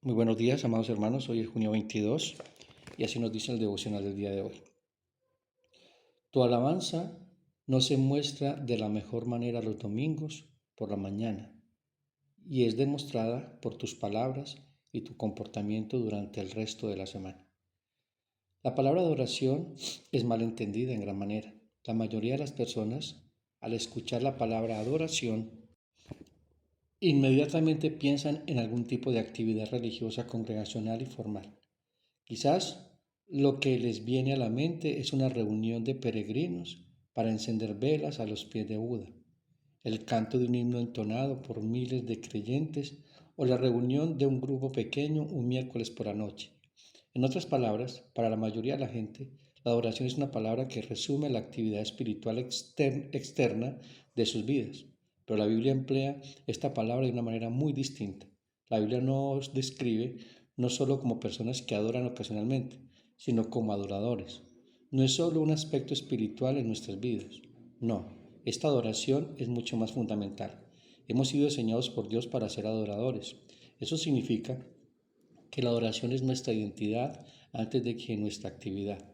Muy buenos días, amados hermanos. Hoy es junio 22 y así nos dice el devocional del día de hoy. Tu alabanza no se muestra de la mejor manera los domingos por la mañana y es demostrada por tus palabras y tu comportamiento durante el resto de la semana. La palabra adoración es mal entendida en gran manera. La mayoría de las personas, al escuchar la palabra adoración, inmediatamente piensan en algún tipo de actividad religiosa congregacional y formal. Quizás lo que les viene a la mente es una reunión de peregrinos para encender velas a los pies de Buda, el canto de un himno entonado por miles de creyentes o la reunión de un grupo pequeño un miércoles por la noche. En otras palabras, para la mayoría de la gente, la adoración es una palabra que resume la actividad espiritual externa de sus vidas. Pero la Biblia emplea esta palabra de una manera muy distinta. La Biblia nos describe no solo como personas que adoran ocasionalmente, sino como adoradores. No es solo un aspecto espiritual en nuestras vidas. No, esta adoración es mucho más fundamental. Hemos sido diseñados por Dios para ser adoradores. Eso significa que la adoración es nuestra identidad antes de que nuestra actividad.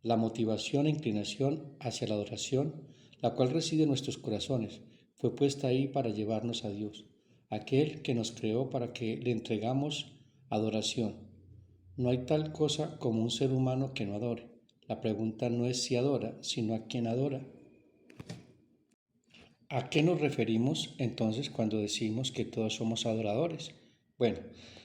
La motivación e inclinación hacia la adoración, la cual reside en nuestros corazones, fue puesta ahí para llevarnos a Dios, aquel que nos creó para que le entregamos adoración. No hay tal cosa como un ser humano que no adore. La pregunta no es si adora, sino a quién adora. ¿A qué nos referimos entonces cuando decimos que todos somos adoradores? Bueno,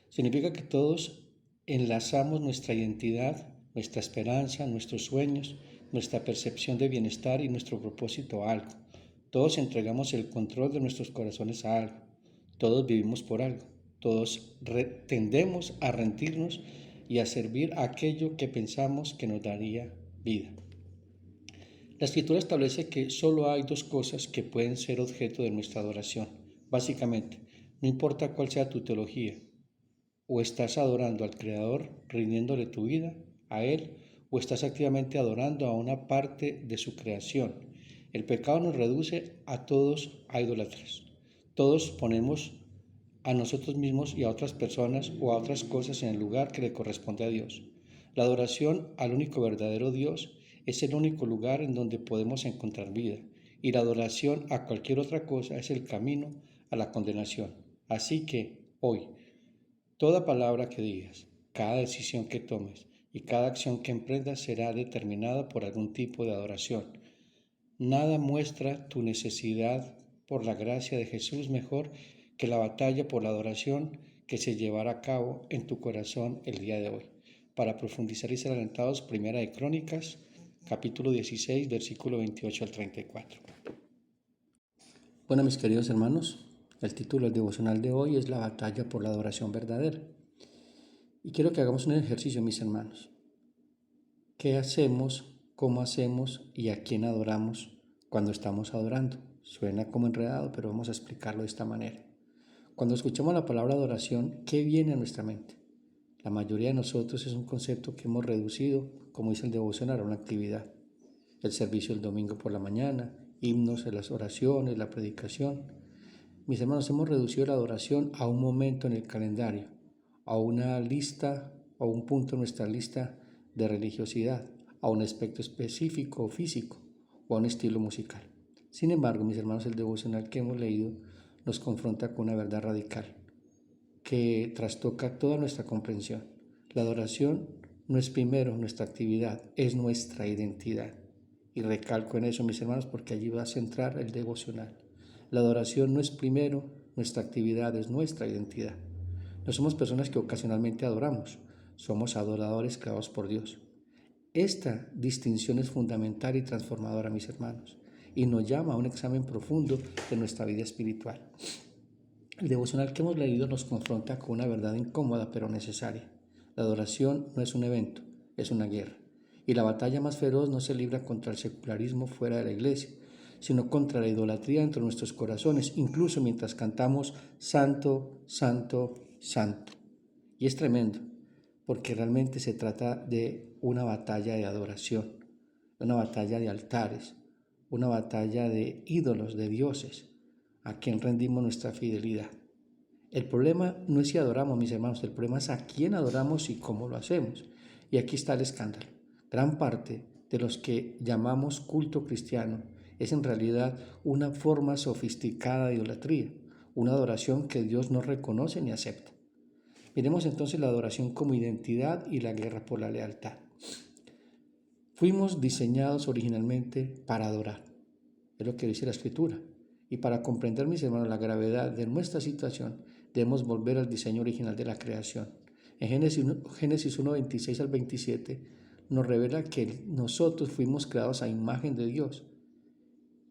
significa que todos enlazamos nuestra identidad, nuestra esperanza, nuestros sueños, nuestra percepción de bienestar y nuestro propósito a algo. Todos entregamos el control de nuestros corazones a algo. Todos vivimos por algo. Todos tendemos a rendirnos y a servir a aquello que pensamos que nos daría vida. La escritura establece que solo hay dos cosas que pueden ser objeto de nuestra adoración. Básicamente, no importa cuál sea tu teología, o estás adorando al Creador, rindiéndole tu vida a Él, o estás activamente adorando a una parte de su creación. El pecado nos reduce a todos a idólatras. Todos ponemos a nosotros mismos y a otras personas o a otras cosas en el lugar que le corresponde a Dios. La adoración al único verdadero Dios es el único lugar en donde podemos encontrar vida, y la adoración a cualquier otra cosa es el camino a la condenación. Así que hoy, toda palabra que digas, cada decisión que tomes y cada acción que emprendas será determinada por algún tipo de adoración. Nada muestra tu necesidad por la gracia de Jesús mejor que la batalla por la adoración que se llevará a cabo en tu corazón el día de hoy. Para profundizar y ser alentados, Primera de Crónicas, capítulo 16, versículo 28 al 34. Bueno, mis queridos hermanos, el título del devocional de hoy es La batalla por la adoración verdadera. Y quiero que hagamos un ejercicio, mis hermanos. ¿Qué hacemos, cómo hacemos y a quién adoramos cuando estamos adorando? Suena como enredado, pero vamos a explicarlo de esta manera. Cuando escuchamos la palabra adoración, ¿qué viene a nuestra mente? La mayoría de nosotros es un concepto que hemos reducido, como dice el devocional, a una actividad. El servicio el domingo por la mañana, himnos, las oraciones, la predicación. Mis hermanos, hemos reducido la adoración a un momento en el calendario, a una lista o un punto en nuestra lista de religiosidad, a un aspecto específico o físico o a un estilo musical. Sin embargo, mis hermanos, el devocional que hemos leído nos confronta con una verdad radical que trastoca toda nuestra comprensión. La adoración no es primero nuestra actividad, es nuestra identidad. Y recalco en eso, mis hermanos, porque allí va a centrar el devocional. La adoración no es primero nuestra actividad, es nuestra identidad. No somos personas que ocasionalmente adoramos, somos adoradores creados por Dios. Esta distinción es fundamental y transformadora, mis hermanos, y nos llama a un examen profundo de nuestra vida espiritual. El devocional que hemos leído nos confronta con una verdad incómoda pero necesaria. La adoración no es un evento, es una guerra. Y la batalla más feroz no se libra contra el secularismo fuera de la iglesia, sino contra la idolatría entre nuestros corazones, incluso mientras cantamos Santo, Santo, Santo. Y es tremendo, porque realmente se trata de una batalla de adoración, una batalla de altares, una batalla de ídolos, de dioses, a quien rendimos nuestra fidelidad. El problema no es si adoramos, mis hermanos, el problema es a quién adoramos y cómo lo hacemos. Y aquí está el escándalo. Gran parte de los que llamamos culto cristiano es en realidad una forma sofisticada de idolatría, una adoración que Dios no reconoce ni acepta. Miremos entonces la adoración como identidad y la guerra por la lealtad. Fuimos diseñados originalmente para adorar, es lo que dice la Escritura. Y para comprender, mis hermanos, la gravedad de nuestra situación, debemos volver al diseño original de la creación. En Génesis 1, 26 al 27 nos revela que nosotros fuimos creados a imagen de Dios.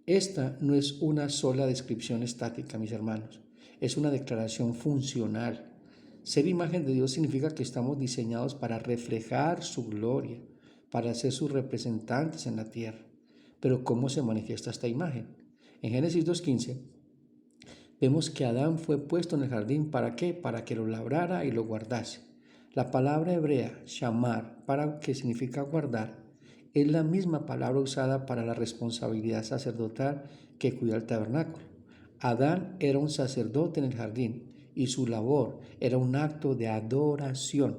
Esta no es una sola descripción estática, mis hermanos, es una declaración funcional. Ser imagen de Dios significa que estamos diseñados para reflejar su gloria, para ser sus representantes en la tierra. Pero ¿cómo se manifiesta esta imagen? En Génesis 2:15 vemos que Adán fue puesto en el jardín, ¿para qué? Para que lo labrara y lo guardase. La palabra hebrea, shamar, que significa guardar, es la misma palabra usada para la responsabilidad sacerdotal que cuida el tabernáculo. Adán era un sacerdote en el jardín y su labor era un acto de adoración.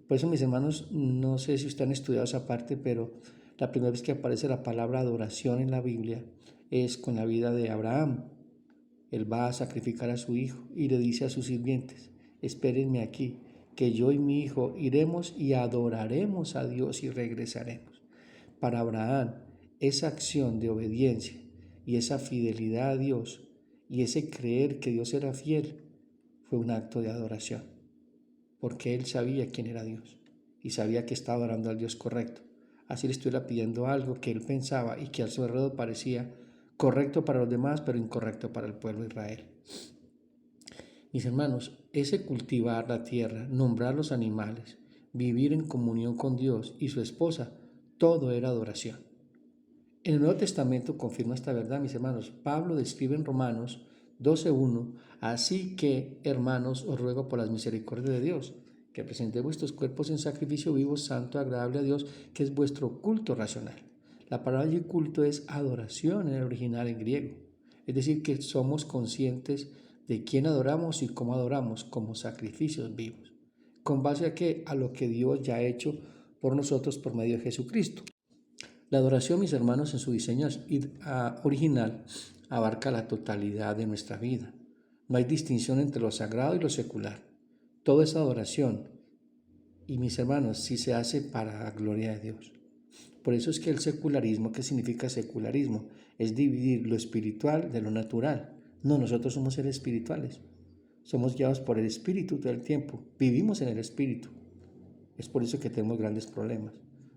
Por eso, mis hermanos, no sé si ustedes han estudiado esa parte, pero la primera vez que aparece la palabra adoración en la Biblia es con la vida de Abraham. Él va a sacrificar a su hijo y le dice a sus sirvientes, espérenme aquí, que yo y mi hijo iremos y adoraremos a Dios y regresaremos. Para Abraham, esa acción de obediencia y esa fidelidad a Dios y ese creer que Dios era fiel fue un acto de adoración, porque él sabía quién era Dios y sabía que estaba adorando al Dios correcto. Así le estuviera pidiendo algo que él pensaba y que a su alrededor parecía correcto para los demás, pero incorrecto para el pueblo de Israel. Mis hermanos, ese cultivar la tierra, nombrar los animales, vivir en comunión con Dios y su esposa, todo era adoración. En el Nuevo Testamento confirma esta verdad, mis hermanos. Pablo describe en Romanos 12:1, así que, hermanos, os ruego por las misericordias de Dios, que presentéis vuestros cuerpos en sacrificio vivo, santo, agradable a Dios, que es vuestro culto racional. La palabra de culto es adoración en el original en griego. Es decir, que somos conscientes de quién adoramos y cómo adoramos como sacrificios vivos. ¿Con base a qué? A lo que Dios ya ha hecho por nosotros por medio de Jesucristo. La adoración, mis hermanos, en su diseño original, abarca la totalidad de nuestra vida. No hay distinción entre lo sagrado y lo secular. Todo es adoración. Y mis hermanos, sí se hace para la gloria de Dios. Por eso es que el secularismo, ¿qué significa secularismo? Es dividir lo espiritual de lo natural. No, nosotros somos seres espirituales. Somos guiados por el Espíritu todo el tiempo. Vivimos en el Espíritu. Es por eso que tenemos grandes problemas.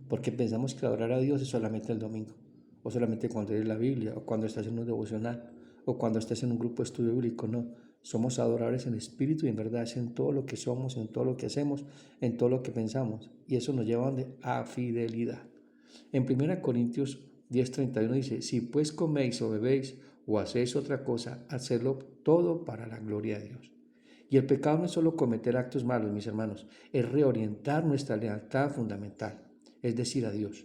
Porque pensamos que adorar a Dios es solamente el domingo. O solamente cuando lees la Biblia. O cuando estás en un devocional. O cuando estás en un grupo de estudio bíblico. No. Somos adoradores en espíritu y en verdad. Es en todo lo que somos, en todo lo que hacemos, en todo lo que pensamos. Y eso nos lleva a fidelidad. En 1 Corintios 10:31 dice, si pues coméis o bebéis o hacéis otra cosa, hacedlo todo para la gloria de Dios. Y el pecado no es solo cometer actos malos, mis hermanos, es reorientar nuestra lealtad fundamental, es decir, a Dios.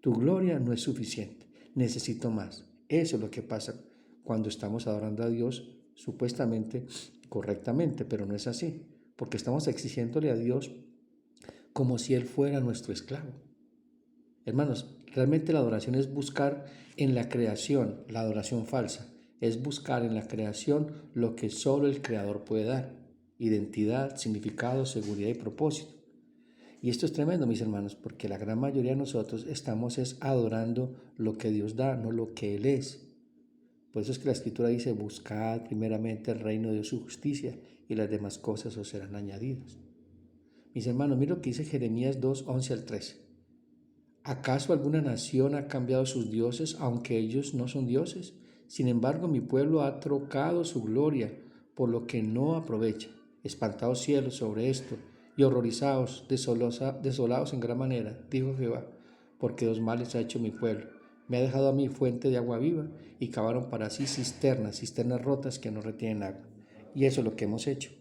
Tu gloria no es suficiente, necesito más. Eso es lo que pasa cuando estamos adorando a Dios supuestamente correctamente, pero no es así, porque estamos exigiéndole a Dios como si Él fuera nuestro esclavo. Hermanos, realmente la adoración es buscar en la creación, la adoración falsa, es buscar en la creación lo que solo el Creador puede dar, identidad, significado, seguridad y propósito. Y esto es tremendo, mis hermanos, porque la gran mayoría de nosotros estamos adorando lo que Dios da, no lo que Él es. Por eso es que la Escritura dice, buscad primeramente el reino de Dios y su justicia, y las demás cosas os serán añadidas. Mis hermanos, miren lo que dice Jeremías 2:11 al 13. ¿Acaso alguna nación ha cambiado sus dioses, aunque ellos no son dioses? Sin embargo, mi pueblo ha trocado su gloria, por lo que no aprovecha. Espantados cielos sobre esto, y horrorizados, desolados en gran manera, dijo Jehová, porque dos males ha hecho mi pueblo. Me ha dejado a mí fuente de agua viva, y cavaron para sí cisternas rotas que no retienen agua. Y eso es lo que hemos hecho.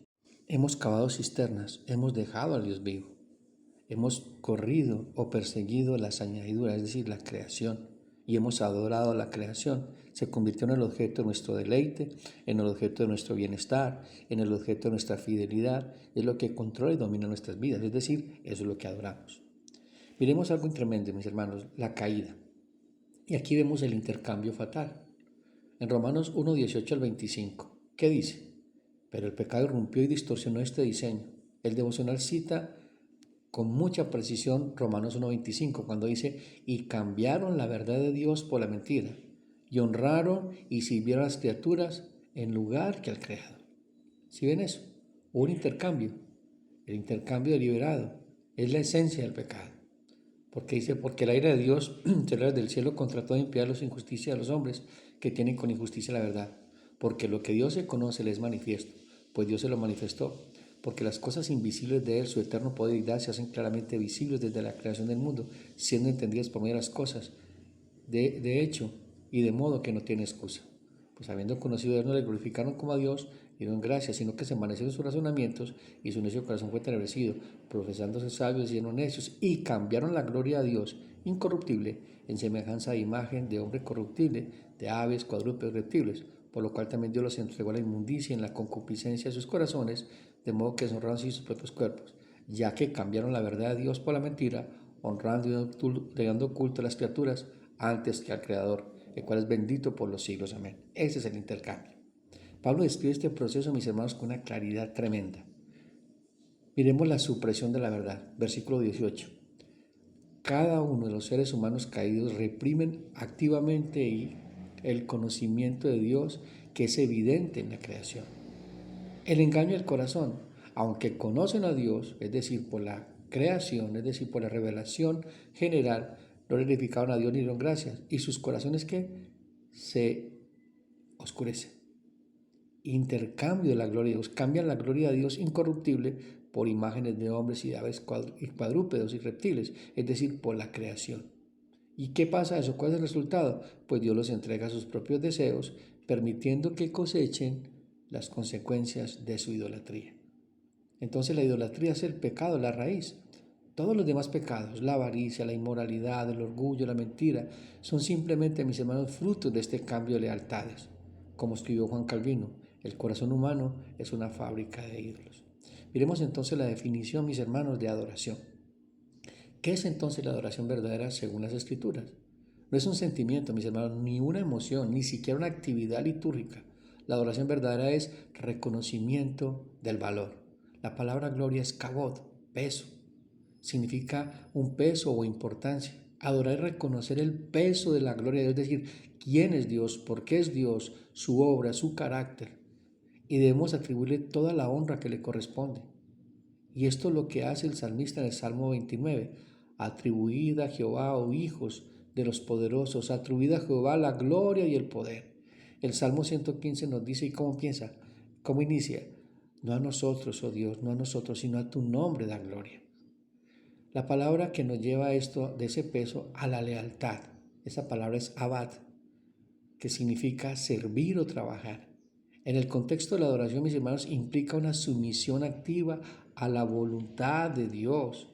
Hemos cavado cisternas, hemos dejado al Dios vivo. Hemos corrido o perseguido las añadiduras, es decir, la creación, y hemos adorado a la creación. Se convirtió en el objeto de nuestro deleite, en el objeto de nuestro bienestar, en el objeto de nuestra fidelidad. Es lo que controla y domina nuestras vidas, es decir, eso es lo que adoramos. Miremos algo tremendo, mis hermanos, la caída. Y aquí vemos el intercambio fatal. En Romanos 1, 18 al 25, ¿qué dice? Pero el pecado irrumpió y distorsionó este diseño. El devocional cita con mucha precisión Romanos 1:25, cuando dice, y cambiaron la verdad de Dios por la mentira, y honraron y sirvieron a las criaturas en lugar que al Creador. ¿Sí ven eso? Hubo un intercambio. El intercambio deliberado es la esencia del pecado. Porque dice, porque la ira de Dios será del cielo contra toda impiedad y injusticia de los hombres que tienen con injusticia la verdad. Porque lo que Dios se conoce le es manifiesto, pues Dios se lo manifestó. Porque las cosas invisibles de Él, su eterno poder y gracia, se hacen claramente visibles desde la creación del mundo, siendo entendidas por medio de las cosas, de hecho y de modo que no tiene excusa. Pues habiendo conocido a Dios, no le glorificaron como a Dios, y no en gracia, sino que se envanecieron sus razonamientos, y su necio corazón fue tenebrecido, profesándose sabios y llenos necios, y cambiaron la gloria a Dios incorruptible en semejanza de imagen de hombre corruptible, de aves, cuadrúpedos, reptiles, por lo cual también Dios los entregó a la inmundicia en la concupiscencia de sus corazones, de modo que deshonraron así sus propios cuerpos, ya que cambiaron la verdad de Dios por la mentira, honrando y dando culto a las criaturas antes que al Creador, el cual es bendito por los siglos. Amén. Ese es el intercambio. Pablo describe este proceso, mis hermanos, con una claridad tremenda. Miremos la supresión de la verdad. Versículo 18. Cada uno de los seres humanos caídos reprimen activamente el conocimiento de Dios que es evidente en la creación. El engaño del corazón, aunque conocen a Dios, es decir, por la creación, es decir, por la revelación general, no glorificaron a Dios ni dieron gracias, y sus corazones que se oscurecen. Intercambio de la gloria de Dios, cambian la gloria de Dios incorruptible por imágenes de hombres y de aves y cuadrúpedos y reptiles, es decir, por la creación. ¿Y qué pasa eso? ¿Cuál es el resultado? Pues Dios los entrega a sus propios deseos, permitiendo que cosechen las consecuencias de su idolatría. Entonces la idolatría es el pecado, la raíz. Todos los demás pecados, la avaricia, la inmoralidad, el orgullo, la mentira, son simplemente, mis hermanos, frutos de este cambio de lealtades. Como escribió Juan Calvino, el corazón humano es una fábrica de ídolos. Miremos entonces la definición, mis hermanos, de adoración. ¿Qué es entonces la adoración verdadera según las Escrituras? No es un sentimiento, mis hermanos, ni una emoción, ni siquiera una actividad litúrgica. La adoración verdadera es reconocimiento del valor. La palabra gloria es kabod, peso. Significa un peso o importancia. Adorar es reconocer el peso de la gloria de Dios, es decir, quién es Dios, por qué es Dios, su obra, su carácter. Y debemos atribuirle toda la honra que le corresponde. Y esto es lo que hace el salmista en el Salmo 29. Atribuid a Jehová, oh hijos de los poderosos, atribuid a Jehová la gloria y el poder. El Salmo 115 nos dice, ¿y cómo piensa? ¿Cómo inicia? No a nosotros, oh Dios, no a nosotros, sino a tu nombre da gloria. La palabra que nos lleva a esto, de ese peso, a la lealtad. Esa palabra es abad, que significa servir o trabajar. En el contexto de la adoración, mis hermanos, implica una sumisión activa a la voluntad de Dios.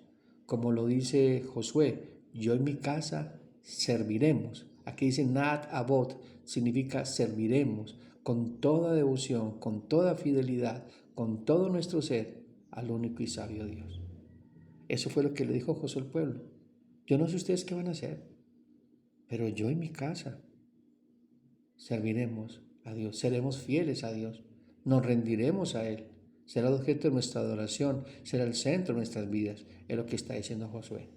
Como lo dice Josué, yo en mi casa serviremos. Aquí dice Nat Abot, significa serviremos con toda devoción, con toda fidelidad, con todo nuestro ser al único y sabio Dios. Eso fue lo que le dijo Josué al pueblo. Yo no sé ustedes qué van a hacer, pero yo en mi casa serviremos a Dios, seremos fieles a Dios, nos rendiremos a Él, será el objeto de nuestra adoración, será el centro de nuestras vidas, es lo que está diciendo Josué.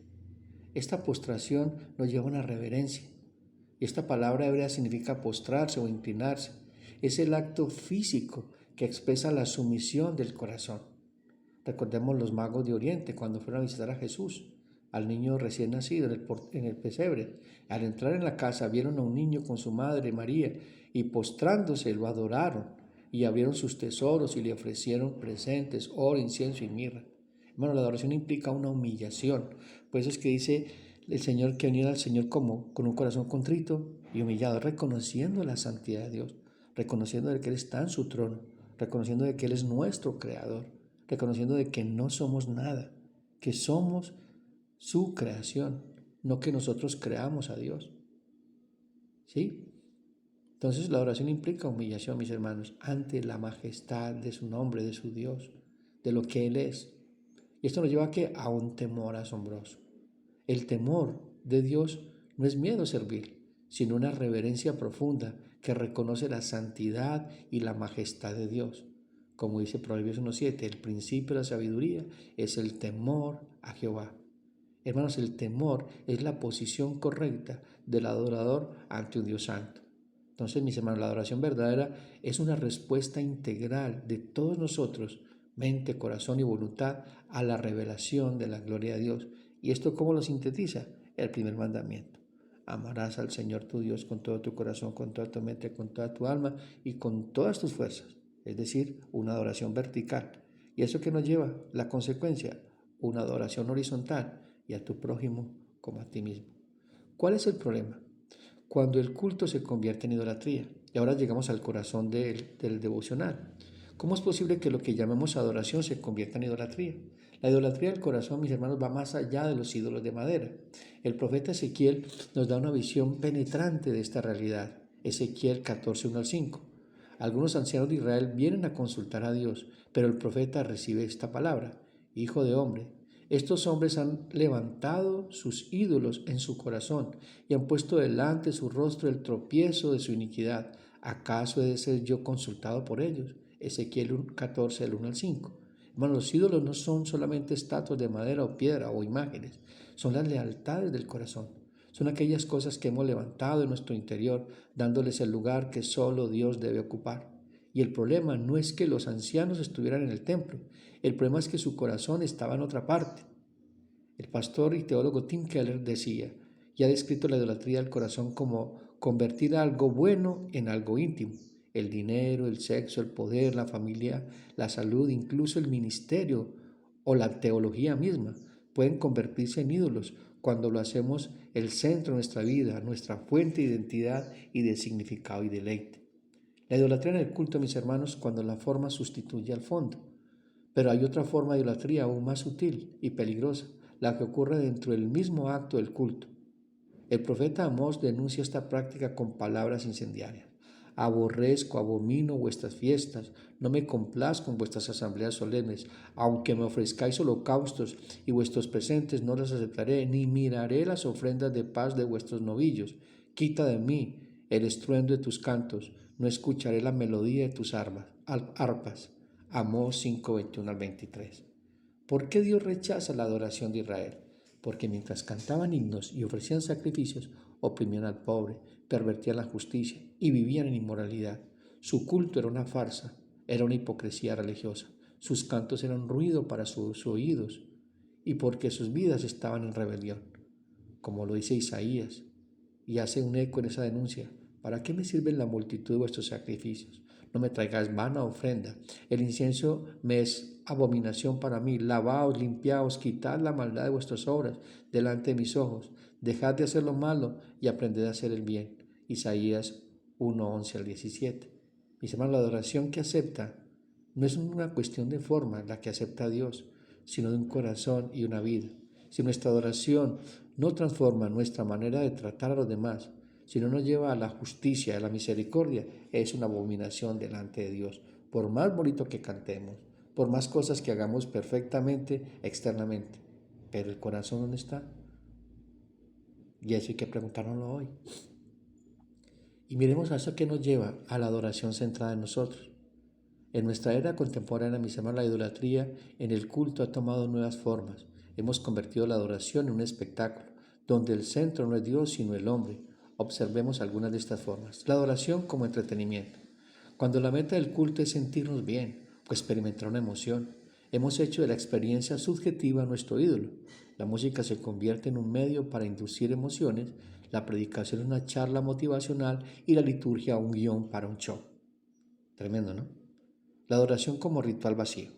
Esta postración nos lleva a una reverencia, y esta palabra hebrea significa postrarse o inclinarse, es el acto físico que expresa la sumisión del corazón. Recordemos los magos de Oriente cuando fueron a visitar a Jesús, al niño recién nacido en el pesebre. Al entrar en la casa vieron a un niño con su madre María y postrándose lo adoraron y abrieron sus tesoros y le ofrecieron presentes, oro, incienso y mirra. Bueno, la adoración implica una humillación. Por eso es que dice el Señor que venir al Señor como con un corazón contrito y humillado, reconociendo la santidad de Dios, reconociendo de que Él está en su trono, reconociendo de que Él es nuestro creador, reconociendo de que no somos nada, que somos su creación, no que nosotros creamos a Dios. ¿Sí? Entonces la adoración implica humillación, mis hermanos, ante la majestad de su nombre, de su Dios, de lo que Él es. Y esto nos lleva a un temor asombroso. El temor de Dios no es miedo servil, sino una reverencia profunda que reconoce la santidad y la majestad de Dios. Como dice Proverbios 1:7, el principio de la sabiduría es el temor a Jehová. Hermanos, el temor es la posición correcta del adorador ante un Dios santo. Entonces, mis hermanos, la adoración verdadera es una respuesta integral de todos nosotros, mente, corazón y voluntad, a la revelación de la gloria de Dios. ¿Y esto cómo lo sintetiza? El primer mandamiento. Amarás al Señor tu Dios con todo tu corazón, con toda tu mente, con toda tu alma y con todas tus fuerzas. Es decir, una adoración vertical. ¿Y eso qué nos lleva? La consecuencia, una adoración horizontal y a tu prójimo como a ti mismo. ¿Cuál es el problema? Cuando el culto se convierte en idolatría. Y ahora llegamos al corazón del devocional. ¿Cómo es posible que lo que llamamos adoración se convierta en idolatría? La idolatría del corazón, mis hermanos, va más allá de los ídolos de madera. El profeta Ezequiel nos da una visión penetrante de esta realidad. Ezequiel 14, 1 al 5. Algunos ancianos de Israel vienen a consultar a Dios, pero el profeta recibe esta palabra: Hijo de hombre, estos hombres han levantado sus ídolos en su corazón y han puesto delante su rostro el tropiezo de su iniquidad. ¿Acaso he de ser yo consultado por ellos? Ezequiel 14, del 1 al 5. Hermanos, los ídolos no son solamente estatuas de madera o piedra o imágenes, son las lealtades del corazón. Son aquellas cosas que hemos levantado en nuestro interior, dándoles el lugar que solo Dios debe ocupar. Y el problema no es que los ancianos estuvieran en el templo, el problema es que su corazón estaba en otra parte. El pastor y teólogo Tim Keller decía, y ha descrito la idolatría del corazón como convertir algo bueno en algo íntimo. El dinero, el sexo, el poder, la familia, la salud, incluso el ministerio o la teología misma pueden convertirse en ídolos cuando lo hacemos el centro de nuestra vida, nuestra fuente de identidad y de significado y deleite. La idolatría en el culto, mis hermanos, cuando la forma sustituye al fondo. Pero hay otra forma de idolatría aún más sutil y peligrosa, la que ocurre dentro del mismo acto del culto. El profeta Amós denuncia esta práctica con palabras incendiarias. Aborrezco, abomino vuestras fiestas, no me complazco en vuestras asambleas solemnes, aunque me ofrezcáis holocaustos y vuestros presentes no los aceptaré, ni miraré las ofrendas de paz de vuestros novillos. Quita de mí el estruendo de tus cantos, no escucharé la melodía de tus arpas. Amós 5, 21 al 23. ¿Por qué Dios rechaza la adoración de Israel? Porque mientras cantaban himnos y ofrecían sacrificios, oprimían al pobre, pervertían la justicia y vivían en inmoralidad. Su culto era una farsa, era una hipocresía religiosa. Sus cantos eran ruido para sus oídos y porque sus vidas estaban en rebelión. Como lo dice Isaías, y hace un eco en esa denuncia: ¿para qué me sirven la multitud de vuestros sacrificios? No me traigáis vana ofrenda. El incienso me es abominación para mí. Lavaos, limpiaos, quitad la maldad de vuestras obras delante de mis ojos. Dejad de hacer lo malo y aprended a hacer el bien. Isaías 1, 11 al 17. Mis hermanos, la adoración que acepta no es una cuestión de forma la que acepta a Dios, sino de un corazón y una vida. Si nuestra adoración no transforma nuestra manera de tratar a los demás, si no nos lleva a la justicia, a la misericordia, es una abominación delante de Dios. Por más bonito que cantemos, por más cosas que hagamos perfectamente externamente, pero el corazón ¿dónde está? Y eso hay que preguntárnoslo hoy. Y miremos a eso que nos lleva a la adoración centrada en nosotros. En nuestra era contemporánea, mis hermanos, la idolatría en el culto ha tomado nuevas formas. Hemos convertido la adoración en un espectáculo, donde el centro no es Dios, sino el hombre. Observemos algunas de estas formas. La adoración como entretenimiento. Cuando la meta del culto es sentirnos bien o experimentar una emoción, hemos hecho de la experiencia subjetiva nuestro ídolo. La música se convierte en un medio para inducir emociones, la predicación en una charla motivacional y la liturgia un guión para un show. Tremendo, ¿no? La adoración como ritual vacío.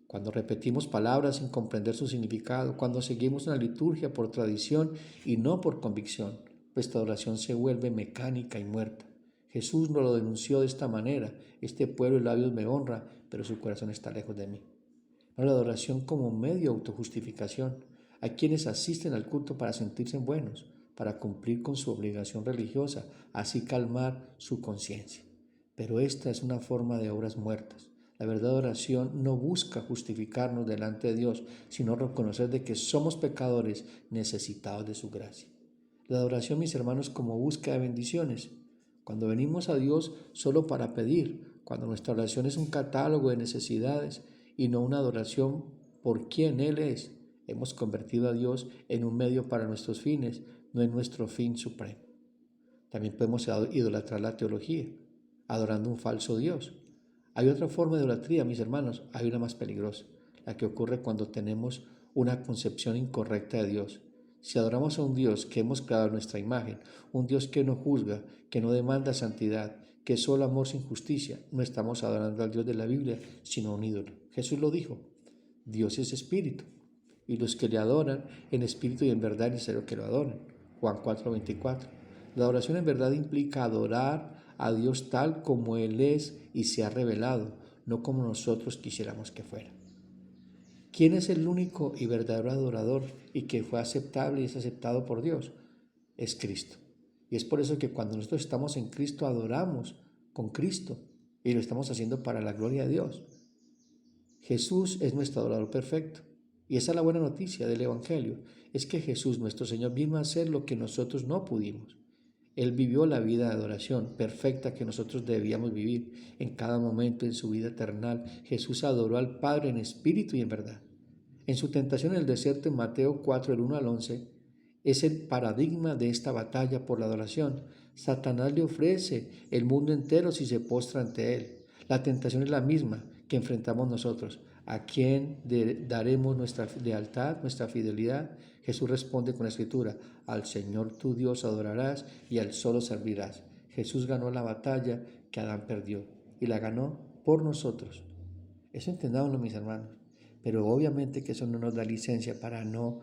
Cuando repetimos palabras sin comprender su significado, cuando seguimos una liturgia por tradición y no por convicción, nuestra adoración se vuelve mecánica y muerta. Jesús nos lo denunció de esta manera: este pueblo de labios me honra, pero su corazón está lejos de mí. La adoración como medio de autojustificación. Hay quienes asisten al culto para sentirse buenos, para cumplir con su obligación religiosa, así calmar su conciencia. Pero esta es una forma de obras muertas. La verdadera oración no busca justificarnos delante de Dios, sino reconocer de que somos pecadores necesitados de su gracia. La adoración, mis hermanos, como búsqueda de bendiciones. Cuando venimos a Dios solo para pedir, cuando nuestra oración es un catálogo de necesidades y no una adoración por quien Él es, hemos convertido a Dios en un medio para nuestros fines, no en nuestro fin supremo. También podemos idolatrar la teología, adorando un falso Dios. Hay otra forma de idolatría, mis hermanos, hay una más peligrosa, la que ocurre cuando tenemos una concepción incorrecta de Dios. Si adoramos a un Dios que hemos creado a nuestra imagen, un Dios que no juzga, que no demanda santidad, que es solo amor sin justicia, no estamos adorando al Dios de la Biblia, sino a un ídolo. Jesús lo dijo, Dios es espíritu, y los que le adoran en espíritu y en verdad es necesario que lo adoren. Juan 4:24. La adoración en verdad implica adorar a Dios tal como Él es y se ha revelado, no como nosotros quisiéramos que fuera. ¿Quién es el único y verdadero adorador y que fue aceptable y es aceptado por Dios? Es Cristo. Y es por eso que cuando nosotros estamos en Cristo adoramos con Cristo y lo estamos haciendo para la gloria de Dios. Jesús es nuestro adorador perfecto. Y esa es la buena noticia del Evangelio, es que Jesús, nuestro Señor, vino a hacer lo que nosotros no pudimos. Él vivió la vida de adoración perfecta que nosotros debíamos vivir en cada momento en su vida eternal. Jesús adoró al Padre en espíritu y en verdad. En su tentación en el desierto, en Mateo 4, el 1 al 11, es el paradigma de esta batalla por la adoración. Satanás le ofrece el mundo entero si se postra ante él. La tentación es la misma que enfrentamos nosotros. ¿A quién daremos nuestra lealtad, nuestra fidelidad? Jesús responde con la escritura, al Señor tu Dios adorarás y al solo servirás. Jesús ganó la batalla que Adán perdió y la ganó por nosotros. Eso entendámoslo, mis hermanos. Pero obviamente que eso no nos da licencia para no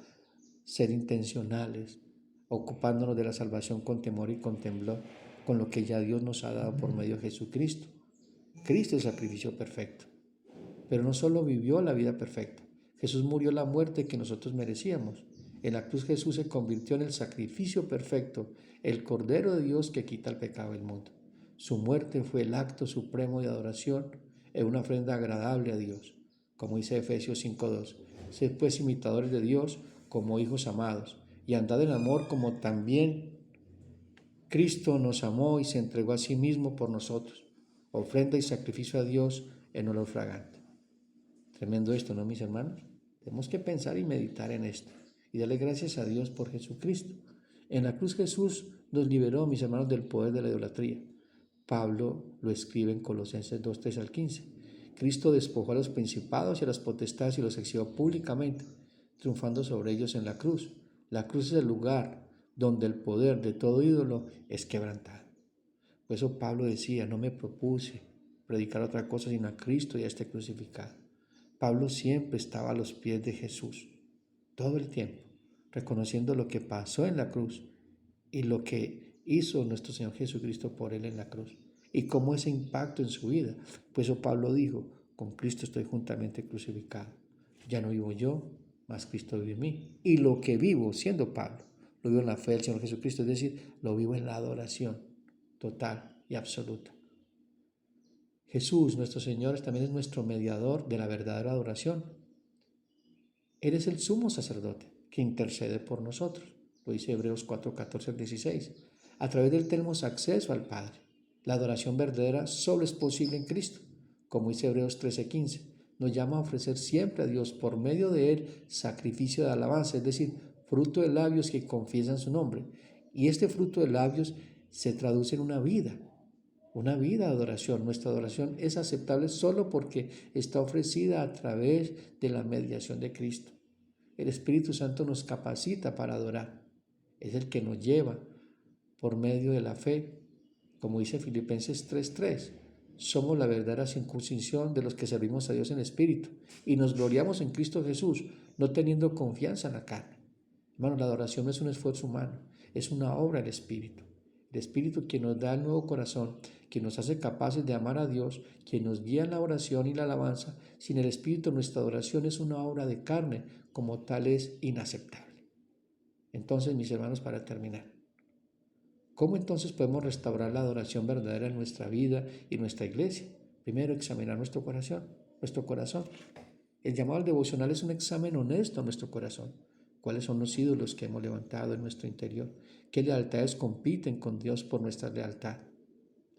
ser intencionales, ocupándonos de la salvación con temor y con temblor, con lo que ya Dios nos ha dado por medio de Jesucristo. Cristo es el sacrificio perfecto. Pero no solo vivió la vida perfecta, Jesús murió la muerte que nosotros merecíamos. En la cruz Jesús se convirtió en el sacrificio perfecto, el Cordero de Dios que quita el pecado del mundo. Su muerte fue el acto supremo de adoración en una ofrenda agradable a Dios, como dice Efesios 5:2. Sed pues imitadores de Dios como hijos amados, y andad en amor como también Cristo nos amó y se entregó a sí mismo por nosotros, ofrenda y sacrificio a Dios en olor fragante. Tremendo esto, ¿no, mis hermanos? Tenemos que pensar y meditar en esto y darle gracias a Dios por Jesucristo. En la cruz Jesús nos liberó, mis hermanos, del poder de la idolatría. Pablo lo escribe en Colosenses 2:3 al 15. Cristo despojó a los principados y a las potestades y los exhibió públicamente, triunfando sobre ellos en la cruz. La cruz es el lugar donde el poder de todo ídolo es quebrantado. Por eso Pablo decía, no me propuse predicar otra cosa sino a Cristo y a este crucificado. Pablo siempre estaba a los pies de Jesús, todo el tiempo, reconociendo lo que pasó en la cruz y lo que hizo nuestro Señor Jesucristo por él en la cruz y cómo ese impacto en su vida. Por eso Pablo dijo, con Cristo estoy juntamente crucificado. Ya no vivo yo, mas Cristo vive en mí. Y lo que vivo, siendo Pablo, lo vivo en la fe del Señor Jesucristo, es decir, lo vivo en la adoración total y absoluta. Jesús, nuestro Señor, también es nuestro mediador de la verdadera adoración. Él es el sumo sacerdote que intercede por nosotros. Lo dice Hebreos 4:14 al 16. A través de él tenemos acceso al Padre. La adoración verdadera solo es posible en Cristo. Como dice Hebreos 13:15, nos llama a ofrecer siempre a Dios por medio de él sacrificio de alabanza, es decir, fruto de labios que confiesan su nombre. Y este fruto de labios se traduce en una vida de adoración. Nuestra adoración es aceptable solo porque está ofrecida a través de la mediación de Cristo. El Espíritu Santo nos capacita para adorar. Es el que nos lleva por medio de la fe. Como dice Filipenses 3:3, somos la verdadera circuncisión de los que servimos a Dios en espíritu y nos gloriamos en Cristo Jesús, no teniendo confianza en la carne. Hermano, la adoración no es un esfuerzo humano, es una obra del Espíritu. El Espíritu quien nos da el nuevo corazón, quien nos hace capaces de amar a Dios, quien nos guía en la oración y la alabanza. Sin el Espíritu nuestra adoración es una obra de carne, como tal es inaceptable. Entonces, mis hermanos, para terminar, ¿cómo entonces podemos restaurar la adoración verdadera en nuestra vida y nuestra iglesia? Primero, examinar nuestro corazón, nuestro corazón. El llamado al devocional es un examen honesto a nuestro corazón. ¿Cuáles son los ídolos que hemos levantado en nuestro interior? ¿Qué lealtades compiten con Dios por nuestra lealtad?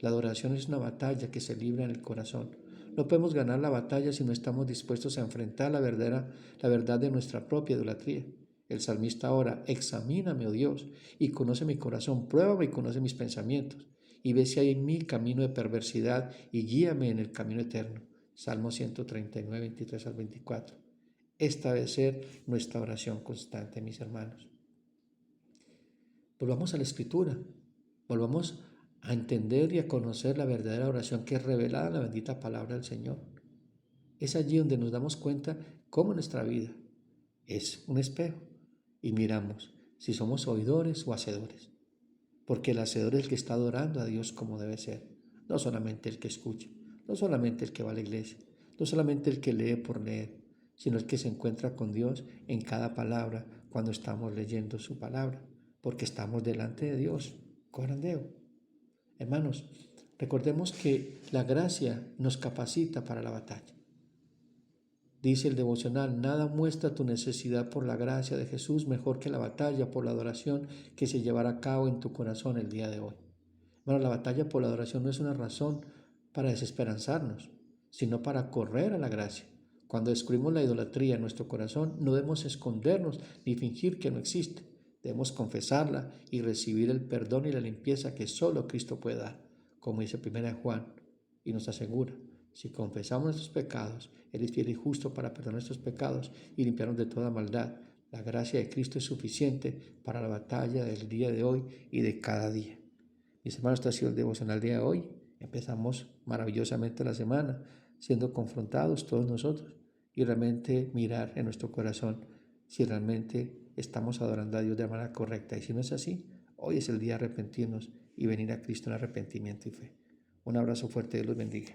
La adoración es una batalla que se libra en el corazón. No podemos ganar la batalla si no estamos dispuestos a enfrentar la verdad de nuestra propia idolatría. El salmista ora, examíname, oh Dios, y conoce mi corazón, pruébame y conoce mis pensamientos, y ve si hay en mí camino de perversidad y guíame en el camino eterno. Salmo 139, 23 al 24. Esta debe ser nuestra oración constante, mis hermanos. Volvamos a la Escritura, volvamos a entender y a conocer la verdadera oración que es revelada en la bendita palabra del Señor. Es allí donde nos damos cuenta cómo nuestra vida es un espejo y miramos si somos oidores o hacedores. Porque el hacedor es el que está adorando a Dios como debe ser, no solamente el que escucha, no solamente el que va a la iglesia, no solamente el que lee por leer, sino el que se encuentra con Dios en cada palabra cuando estamos leyendo su palabra, porque estamos delante de Dios, corandeo. Hermanos, recordemos que la gracia nos capacita para la batalla. Dice el devocional, nada muestra tu necesidad por la gracia de Jesús mejor que la batalla por la adoración que se llevará a cabo en tu corazón el día de hoy. Bueno, la batalla por la adoración no es una razón para desesperanzarnos, sino para correr a la gracia. Cuando descubrimos la idolatría en nuestro corazón, no debemos escondernos ni fingir que no existe. Debemos confesarla y recibir el perdón y la limpieza que solo Cristo puede dar, como dice 1 Juan, y nos asegura. Si confesamos nuestros pecados, Él es fiel y justo para perdonar nuestros pecados y limpiarnos de toda maldad. La gracia de Cristo es suficiente para la batalla del día de hoy y de cada día. Mis hermanos, este ha sido el devocional día de hoy. Empezamos maravillosamente la semana, siendo confrontados todos nosotros y realmente mirar en nuestro corazón si realmente estamos adorando a Dios de manera correcta. Y si no es así, hoy es el día de arrepentirnos y venir a Cristo en arrepentimiento y fe. Un abrazo fuerte, Dios los bendiga.